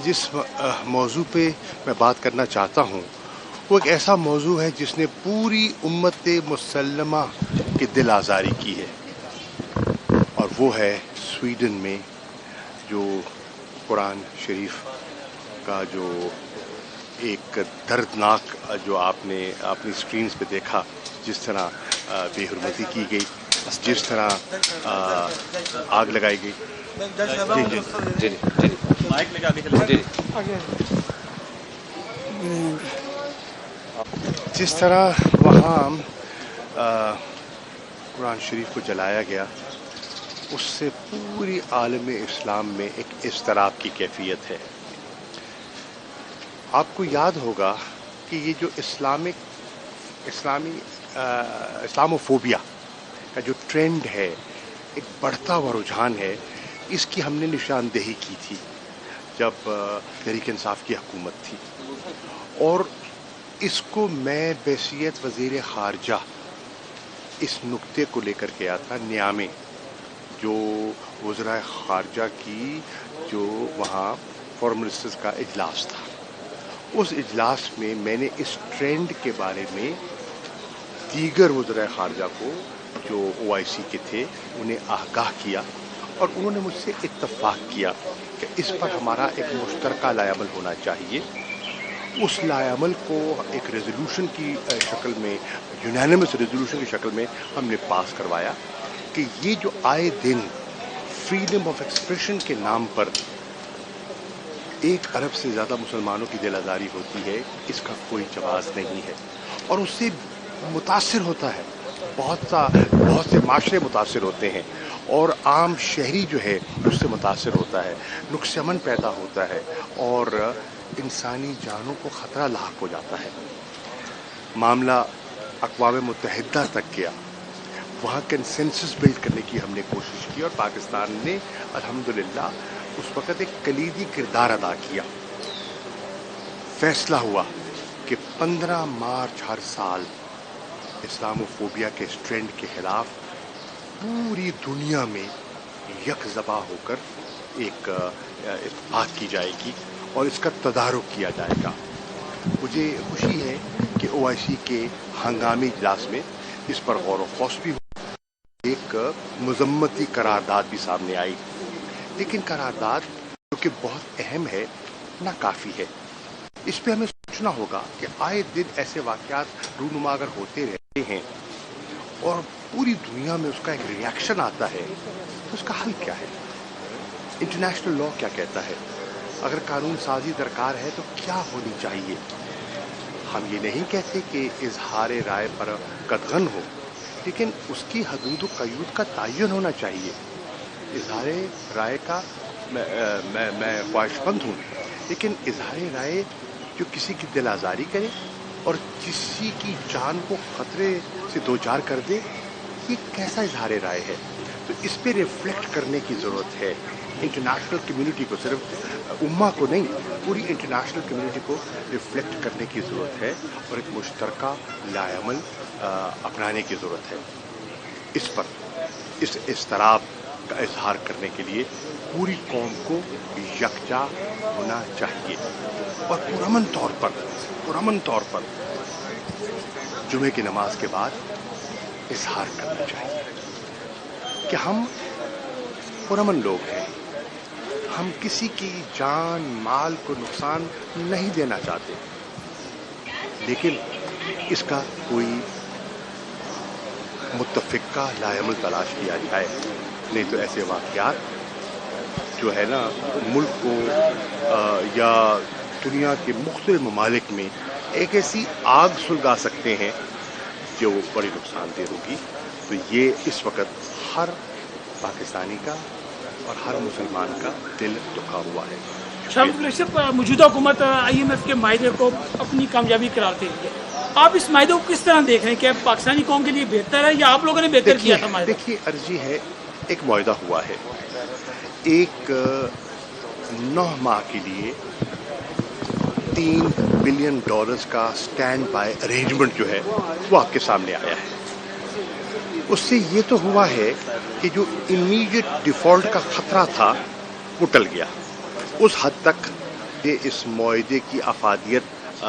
جس موضوع پہ میں بات کرنا چاہتا ہوں وہ ایک ایسا موضوع ہے جس نے پوری امت مسلمہ کی دل آزاری کی ہے، اور وہ ہے سویڈن میں جو قرآن شریف کا جو ایک دردناک جو آپ نے اپنی اسکرینز پہ دیکھا، جس طرح بے حرمتی کی گئی، جس طرح آگ لگائی گئی۔ جی مائک لے کے آگے جس طرح وہاں قرآن شریف کو جلایا گیا، اس سے پوری عالم اسلام میں ایک اضطراب کی کیفیت ہے۔ آپ کو یاد ہوگا کہ یہ جو اسلاموفوبیا کا جو ٹرینڈ ہے، ایک بڑھتا ہوا رجحان ہے، اس کی ہم نے نشاندہی کی تھی جب تحریک انصاف کی حکومت تھی، اور اس کو میں بحیثیت وزیر خارجہ اس نقطے کو لے کر گیا تھا نیامے، جو وزراء خارجہ کی جو وہاں فورن منسٹرز کا اجلاس تھا۔ اس اجلاس میں میں نے اس ٹرینڈ کے بارے میں دیگر وزراء خارجہ کو جو OIC کے تھے انہیں آگاہ کیا، اور انہوں نے مجھ سے اتفاق کیا کہ اس پر ہمارا ایک مشترکہ لائحہ عمل ہونا چاہیے۔ اس لائحہ عمل کو ایک ریزولوشن کی شکل میں، یونانیمس ریزولوشن کی شکل میں ہم نے پاس کروایا کہ یہ جو آئے دن فریڈم آف ایکسپریشن کے نام پر 1 ارب سے زیادہ مسلمانوں کی دل آزاری ہوتی ہے، اس کا کوئی جواز نہیں ہے، اور اس سے متاثر ہوتا ہے، بہت سے معاشرے متاثر ہوتے ہیں، اور عام شہری جو ہے اس سے متاثر ہوتا ہے، نقص امن پیدا ہوتا ہے، اور انسانی جانوں کو خطرہ لاحق ہو جاتا ہے۔ معاملہ اقوام متحدہ تک گیا، وہاں کنسنسس بلڈ کرنے کی ہم نے کوشش کی، اور پاکستان نے الحمدللہ اس وقت ایک کلیدی کردار ادا کیا۔ فیصلہ ہوا کہ 15 مارچ ہر سال اسلاموفوبیا کے اس ٹرینڈ کے خلاف پوری دنیا میں یک زباں ہو کر ایک بات کی جائے گی اور اس کا تدارک کیا جائے گا۔ مجھے خوشی ہے کہ OIC کے ہنگامی اجلاس میں اس پر غور و خوض بھی ہوا، ایک مذمتی قرارداد بھی سامنے آئی، لیکن قرارداد جو کہ بہت اہم ہے ناکافی ہے۔ اس پہ ہمیں سوچنا ہوگا کہ آئے دن ایسے واقعات رونما اگر ہوتے رہتے ہیں اور پوری دنیا میں اس کا ایک ری ایکشن آتا ہے، تو اس کا حل کیا ہے؟ انٹرنیشنل لا کیا کہتا ہے؟ اگر قانون سازی درکار ہے تو کیا ہونی چاہیے؟ ہم یہ نہیں کہتے کہ اظہار رائے پر قدغن ہو، لیکن اس کی حدود و قیود کا تعین ہونا چاہیے۔ اظہار رائے کا میں خواہش مند ہوں، لیکن اظہار رائے جو کسی کی دل آزاری کرے اور کسی کی جان کو خطرے سے دوچار کر دے، یہ کیسا اظہار رائے ہے؟ تو اس پہ ریفلیکٹ کرنے کی ضرورت ہے۔ انٹرنیشنل کمیونٹی کو، صرف امہ کو نہیں، پوری انٹرنیشنل کمیونٹی کو ریفلیکٹ کرنے کی ضرورت ہے، اور ایک مشترکہ لائحہ عمل اپنانے کی ضرورت ہے۔ اس پر اس اضطراب کا اظہار کرنے کے لیے پوری قوم کو یکجا ہونا چاہیے، اور پرامن طور پر جمعے کی نماز کے بعد اظہار کرنا چاہیے کہ ہم پرامن لوگ ہیں، ہم کسی کی جان مال کو نقصان نہیں دینا چاہتے، لیکن اس کا کوئی متفقہ لائحہ عمل تلاش کیا جائے، نہیں تو ایسے واقعات جو ہے نا ملک کو یا دنیا کے مختلف ممالک میں ایک ایسی آگ سلگا سکتے ہیں جو بڑی نقصان دہ ہوگی۔ تو یہ اس وقت ہر پاکستانی کا اور ہر مسلمان کا دل دکھا ہوا ہے۔ موجودہ حکومت IMF کے معاہدے کو اپنی کامیابی قرار دے رہی ہے، آپ اس معاہدے کو کس طرح دیکھ رہے ہیں؟ کہ پاکستانی قوم کے لیے بہتر ہے یا آپ لوگوں نے بہتر کیا تھا معاہدہ؟ دیکھیے، عرضی ہے، ایک معاہدہ ہوا ہے، ایک 9 ماہ کے لیے $3 بلین کا اسٹینڈ بائی ارینجمنٹ جو ہے وہ آپ کے سامنے آیا ہے۔ اس سے یہ تو ہوا ہے کہ جو امیڈیٹ ڈیفالٹ کا خطرہ تھا وہ ٹل گیا، اس حد تک یہ اس معاہدے کی افادیت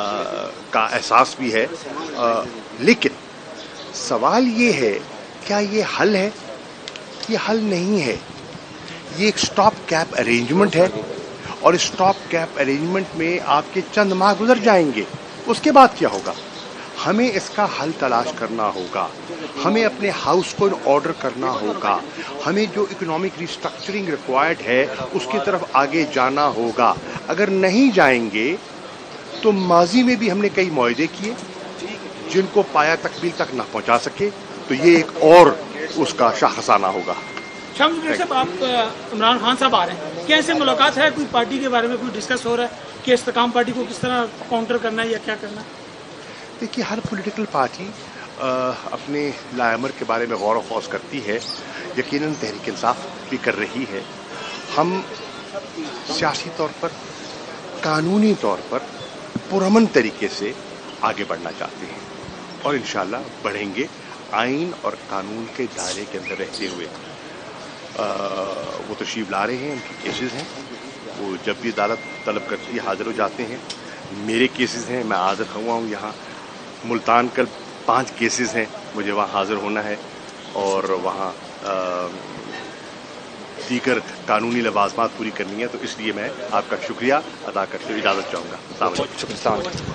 کا احساس بھی ہے، لیکن سوال یہ ہے کیا یہ حل ہے؟ یہ حل نہیں ہے، یہ ایک سٹاپ کیپ ارینجمنٹ ہے، اور اس سٹاپ کیپ ارینجمنٹ میں آپ کے چند ماہ گزر جائیں گے، اس کے بعد کیا ہوگا؟ ہمیں اس کا حل تلاش کرنا ہوگا، ہمیں اپنے ہاؤس کو آرڈر کرنا ہوگا، ہمیں جو اکنامک ریسٹرکچرنگ ریکوائرڈ ہے اس کی طرف آگے جانا ہوگا۔ اگر نہیں جائیں گے تو ماضی میں بھی ہم نے کئی معاہدے کیے جن کو پایا تکمیل تک نہ پہنچا سکے، تو یہ ایک اور اس کا شاخسانہ ہوگا۔ شمس بھائی صاحب، آپ عمران خان صاحب آ رہے ہیں، کیا ایسے ملاقات ہے؟ کوئی پارٹی کے بارے میں کوئی ڈسکس ہو رہا ہے کہ استحکام پارٹی کو کس طرح کاؤنٹر کرنا ہے یا کیا کرنا ہے؟ دیکھیے، ہر پولیٹیکل پارٹی اپنے لائمر کے بارے میں غور و خوض کرتی ہے، یقیناً تحریک انصاف بھی کر رہی ہے۔ ہم سیاسی طور پر، قانونی طور پر پرامن طریقے سے آگے بڑھنا چاہتے ہیں، اور انشاءاللہ بڑھیں گے، آئین اور قانون کے دائرے کے اندر رہتے ہوئے۔ وہ تشریف لا رہے ہیں، ان کے کیسز ہیں، وہ جب بھی عدالت طلب کرتی ہے حاضر ہو جاتے ہیں۔ میرے کیسز ہیں، میں حاضر ہوا ہوں یہاں ملتان۔ کل 5 کیسز ہیں، مجھے وہاں حاضر ہونا ہے، اور وہاں دیگر قانونی لوازمات پوری کرنی ہے، تو اس لیے میں آپ کا شکریہ ادا کرتے ہوئے اجازت چاہوں گا۔ السلام علیکم۔